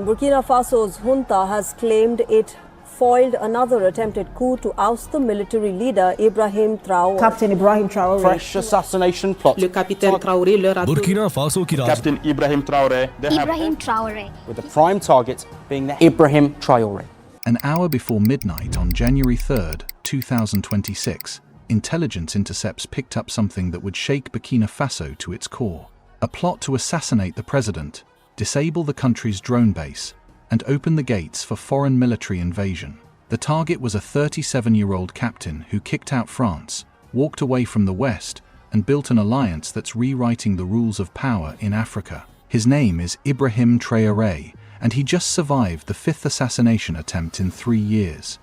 Burkina Faso's junta has claimed it foiled another attempted coup to oust the military leader Ibrahim Traoré. Captain Ibrahim Traoré. Fresh assassination plot. Le capitaine Traoré leur a Burkina Faso की Captain Ibrahim Traoré. Ibrahim Traoré. With the prime target being the Ibrahim Traoré. An hour before midnight on January 3rd, 2026, intelligence intercepts picked up something that would shake Burkina Faso to its core. A plot to assassinate the president, disable the country's drone base, and open the gates for foreign military invasion. The target was a 37-year-old captain who kicked out France, walked away from the West, and built an alliance that's rewriting the rules of power in Africa. His name is Ibrahim Traoré, and he just survived the 5th assassination attempt in 3 years.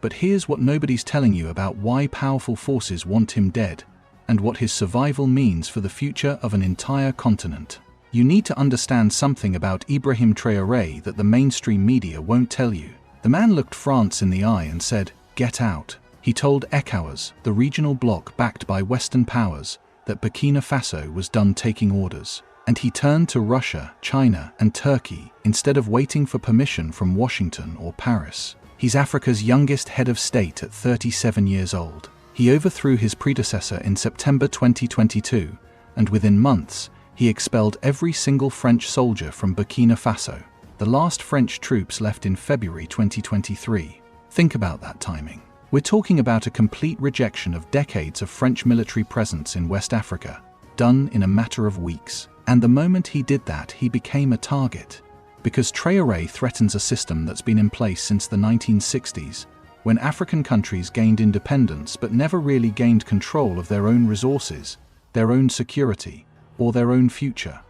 But here's what nobody's telling you about why powerful forces want him dead, and what his survival means for the future of an entire continent. You need to understand something about Ibrahim Traoré that the mainstream media won't tell you. The man looked France in the eye and said, "Get out." He told ECOWAS, the regional bloc backed by Western powers, that Burkina Faso was done taking orders. And he turned to Russia, China, and Turkey instead of waiting for permission from Washington or Paris. He's Africa's youngest head of state at 37 years old. He overthrew his predecessor in September 2022, and within months, he expelled every single French soldier from Burkina Faso. The last French troops left in February 2023. Think about that timing. We're talking about a complete rejection of decades of French military presence in West Africa, done in a matter of weeks. And the moment he did that, he became a target. Because Traoré threatens a system that's been in place since the 1960s, when African countries gained independence but never really gained control of their own resources, their own security, or their own future.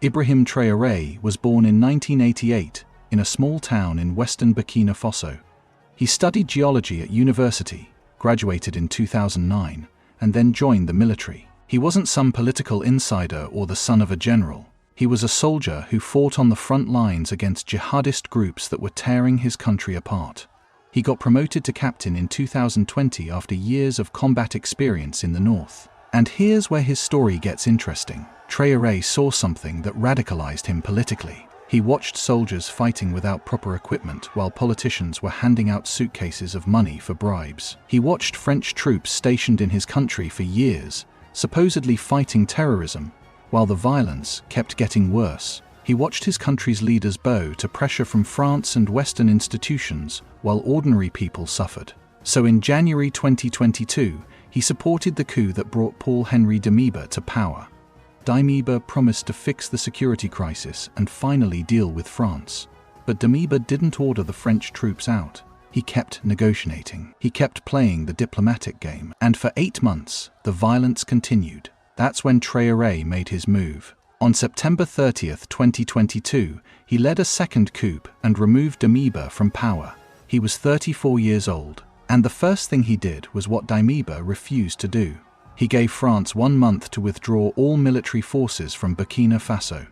Ibrahim Traoré was born in 1988 in a small town in western Burkina Faso. He studied geology at university, graduated in 2009, and then joined the military. He wasn't some political insider or the son of a general. He was a soldier who fought on the front lines against jihadist groups that were tearing his country apart. He got promoted to captain in 2020 after years of combat experience in the north. And here's where his story gets interesting. Traoré saw something that radicalized him politically. He watched soldiers fighting without proper equipment while politicians were handing out suitcases of money for bribes. He watched French troops stationed in his country for years, supposedly fighting terrorism, while the violence kept getting worse. He watched his country's leaders bow to pressure from France and Western institutions while ordinary people suffered. So in January 2022, he supported the coup that brought Paul-Henri Damiba to power. Damiba promised to fix the security crisis and finally deal with France. But Damiba didn't order the French troops out. He kept negotiating. He kept playing the diplomatic game. And for 8 months, the violence continued. That's when Traoré made his move. On September 30th, 2022, he led a second coup and removed Damiba from power. He was 34 years old, and the first thing he did was what Damiba refused to do. He gave France 1 month to withdraw all military forces from Burkina Faso.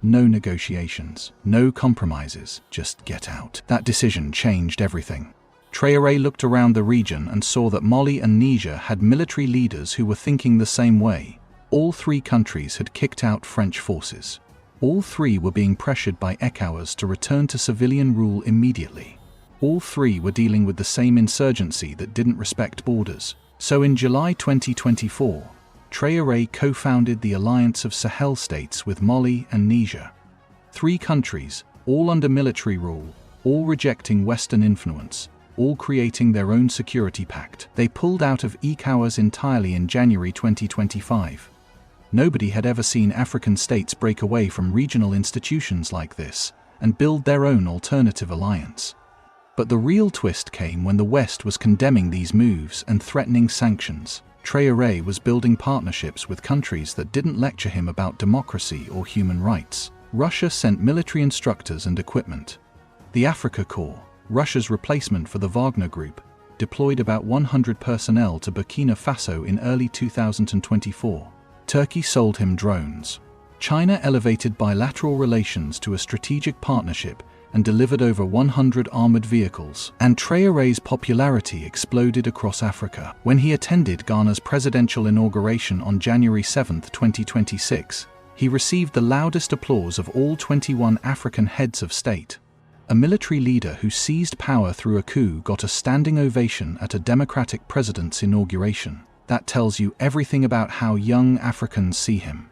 No negotiations, no compromises, just get out. That decision changed everything. Traoré looked around the region and saw that Mali and Niger had military leaders who were thinking the same way. All 3 countries had kicked out French forces. All 3 were being pressured by ECOWAS to return to civilian rule immediately. All 3 were dealing with the same insurgency that didn't respect borders. So in July 2024, Traoré co-founded the Alliance of Sahel States with Mali and Niger. 3 countries, all under military rule, all rejecting Western influence, all creating their own security pact. They pulled out of ECOWAS entirely in January 2025. Nobody had ever seen African states break away from regional institutions like this and build their own alternative alliance. But the real twist came when the West was condemning these moves and threatening sanctions. Traoré was building partnerships with countries that didn't lecture him about democracy or human rights. Russia sent military instructors and equipment. The Africa Corps, Russia's replacement for the Wagner Group, deployed about 100 personnel to Burkina Faso in early 2024. Turkey sold him drones. China elevated bilateral relations to a strategic partnership and delivered over 100 armored vehicles. And Traoré's popularity exploded across Africa. When he attended Ghana's presidential inauguration on January 7, 2026, he received the loudest applause of all 21 African heads of state. A military leader who seized power through a coup got a standing ovation at a democratic president's inauguration. That tells you everything about how young Africans see him.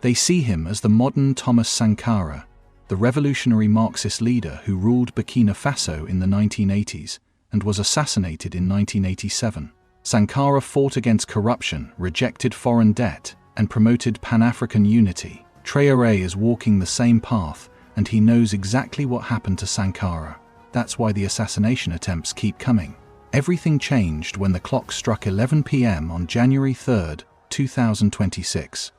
They see him as the modern Thomas Sankara, the revolutionary Marxist leader who ruled Burkina Faso in the 1980s and was assassinated in 1987. Sankara fought against corruption, rejected foreign debt, and promoted Pan-African unity. Traoré is walking the same path, and he knows exactly what happened to Sankara. That's why the assassination attempts keep coming. Everything changed when the clock struck 11 p.m. on January 3, 2026.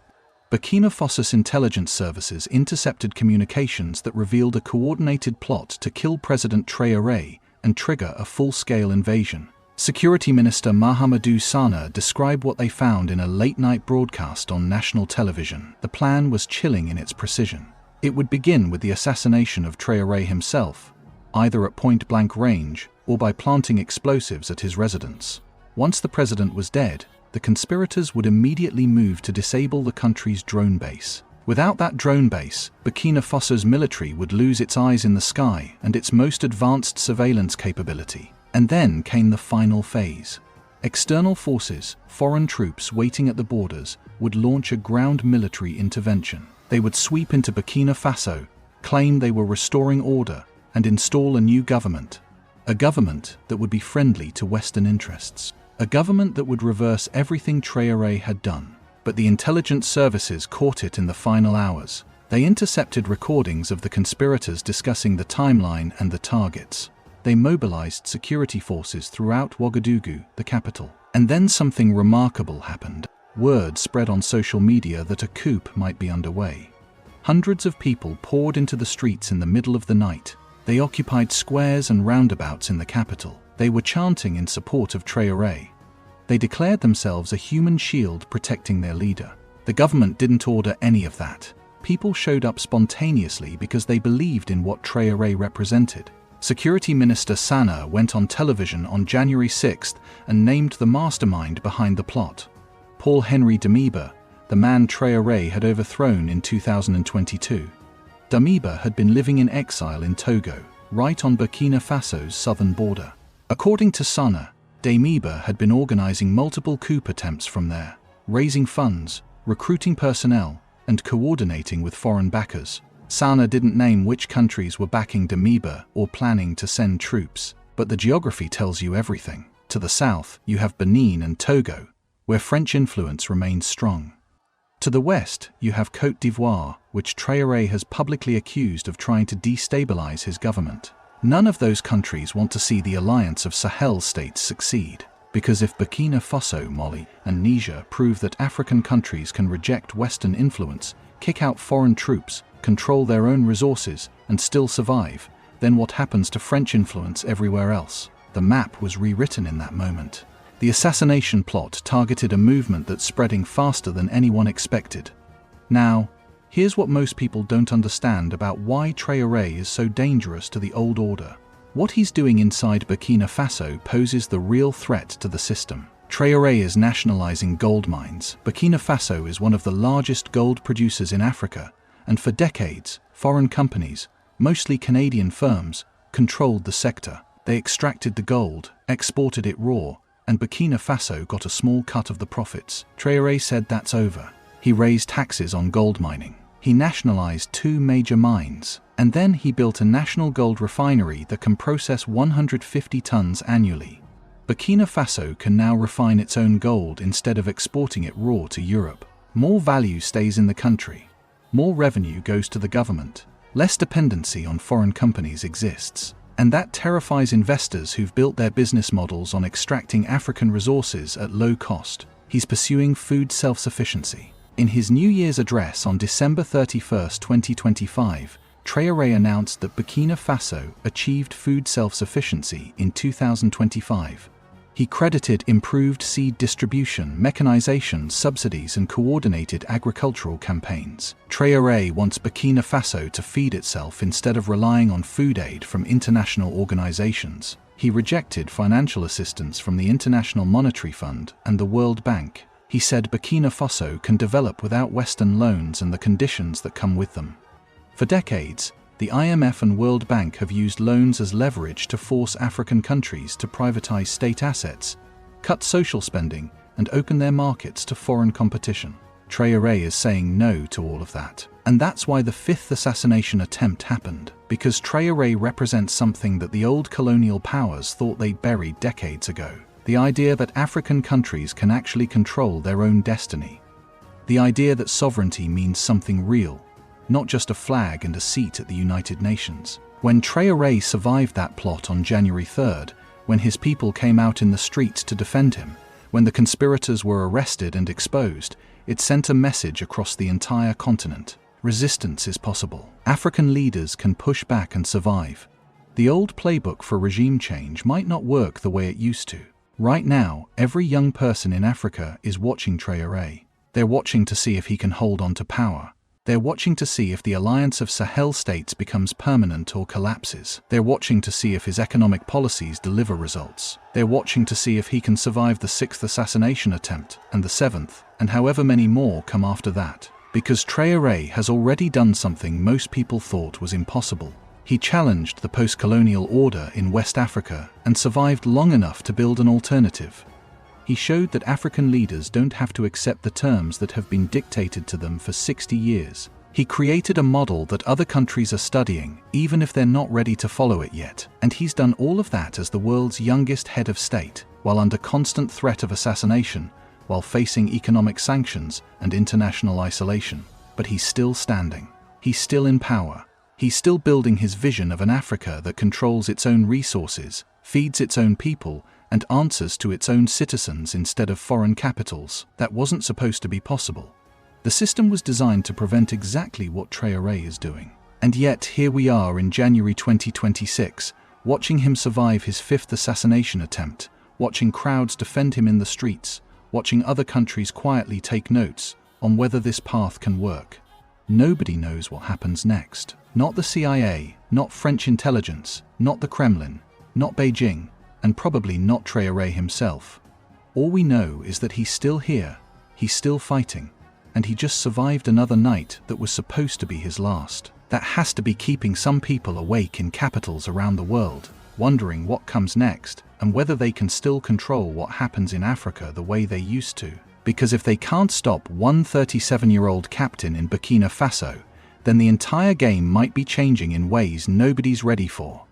Burkina Faso's intelligence services intercepted communications that revealed a coordinated plot to kill President Traoré and trigger a full-scale invasion. Security Minister Mahamadou Sana described what they found in a late-night broadcast on national television. The plan was chilling in its precision. It would begin with the assassination of Traoré himself, either at point-blank range or by planting explosives at his residence. Once the president was dead, the conspirators would immediately move to disable the country's drone base. Without that drone base, Burkina Faso's military would lose its eyes in the sky and its most advanced surveillance capability. And then came the final phase. External forces, foreign troops waiting at the borders, would launch a ground military intervention. They would sweep into Burkina Faso, claim they were restoring order, and install a new government. A government that would be friendly to Western interests. A government that would reverse everything Traoré had done. But the intelligence services caught it in the final hours. They intercepted recordings of the conspirators discussing the timeline and the targets. They mobilized security forces throughout Ouagadougou, the capital. And then something remarkable happened. Word spread on social media that a coup might be underway. Hundreds of people poured into the streets in the middle of the night. They occupied squares and roundabouts in the capital. They were chanting in support of Traoré. They declared themselves a human shield protecting their leader. The government didn't order any of that. People showed up spontaneously because they believed in what Traoré represented. Security Minister Sana went on television on January 6th and named the mastermind behind the plot. Paul-Henri Damiba, the man Traoré had overthrown in 2022. Damiba had been living in exile in Togo, right on Burkina Faso's southern border. According to Sana, Damiba had been organizing multiple coup attempts from there, raising funds, recruiting personnel, and coordinating with foreign backers. Sana didn't name which countries were backing Damiba or planning to send troops, but the geography tells you everything. To the south, you have Benin and Togo, where French influence remains strong. To the west, you have Côte d'Ivoire, which Traoré has publicly accused of trying to destabilize his government. None of those countries want to see the alliance of Sahel states succeed, because if Burkina Faso, Mali, and Niger prove that African countries can reject Western influence, kick out foreign troops, control their own resources, and still survive, then what happens to French influence everywhere else? The map was rewritten in that moment. The assassination plot targeted a movement that's spreading faster than anyone expected. Now, here's what most people don't understand about why Traoré is so dangerous to the old order. What he's doing inside Burkina Faso poses the real threat to the system. Traoré is nationalizing gold mines. Burkina Faso is one of the largest gold producers in Africa, and for decades, foreign companies, mostly Canadian firms, controlled the sector. They extracted the gold, exported it raw, and Burkina Faso got a small cut of the profits. Traoré said that's over. He raised taxes on gold mining. He nationalized 2 major mines, and then he built a national gold refinery that can process 150 tons annually. Burkina Faso can now refine its own gold instead of exporting it raw to Europe. More value stays in the country. More revenue goes to the government. Less dependency on foreign companies exists. And that terrifies investors who've built their business models on extracting African resources at low cost. He's pursuing food self-sufficiency. In his New Year's address on December 31, 2025, Traoré announced that Burkina Faso achieved food self-sufficiency in 2025. He credited improved seed distribution, mechanization, subsidies, and coordinated agricultural campaigns. Traoré wants Burkina Faso to feed itself instead of relying on food aid from international organizations. He rejected financial assistance from the International Monetary Fund and the World Bank. He said Burkina Faso can develop without Western loans and the conditions that come with them. For decades, the The IMF and World Bank have used loans as leverage to force African countries to privatize state assets, cut social spending, and open their markets to foreign competition. Traoré is saying no to all of that. And that's why the fifth assassination attempt happened, because Traoré represents something that the old colonial powers thought they'd buried decades ago. The idea that African countries can actually control their own destiny. The idea that sovereignty means something real, not just a flag and a seat at the United Nations. When Traoré survived that plot on January 3rd, when his people came out in the streets to defend him, when the conspirators were arrested and exposed, it sent a message across the entire continent. Resistance is possible. African leaders can push back and survive. The old playbook for regime change might not work the way it used to. Right now, every young person in Africa is watching Traoré. They're watching to see if he can hold on to power. They're watching to see if the alliance of Sahel states becomes permanent or collapses. They're watching to see if his economic policies deliver results. They're watching to see if he can survive the sixth assassination attempt, and the seventh, and however many more come after that. Because Traoré has already done something most people thought was impossible. He challenged the post-colonial order in West Africa and survived long enough to build an alternative. He showed that African leaders don't have to accept the terms that have been dictated to them for 60 years. He created a model that other countries are studying, even if they're not ready to follow it yet. And he's done all of that as the world's youngest head of state, while under constant threat of assassination, while facing economic sanctions and international isolation. But he's still standing. He's still in power. He's still building his vision of an Africa that controls its own resources, feeds its own people, and answers to its own citizens instead of foreign capitals. That wasn't supposed to be possible. The system was designed to prevent exactly what Traoré is doing. And yet, here we are in January 2026, watching him survive his fifth assassination attempt, watching crowds defend him in the streets, watching other countries quietly take notes on whether this path can work. Nobody knows what happens next. Not the CIA, not French intelligence, not the Kremlin, not Beijing, and probably not Traoré himself. All we know is that he's still here, he's still fighting, and he just survived another night that was supposed to be his last. That has to be keeping some people awake in capitals around the world, wondering what comes next and whether they can still control what happens in Africa the way they used to. Because if they can't stop one 37-year-old captain in Burkina Faso, then the entire game might be changing in ways nobody's ready for.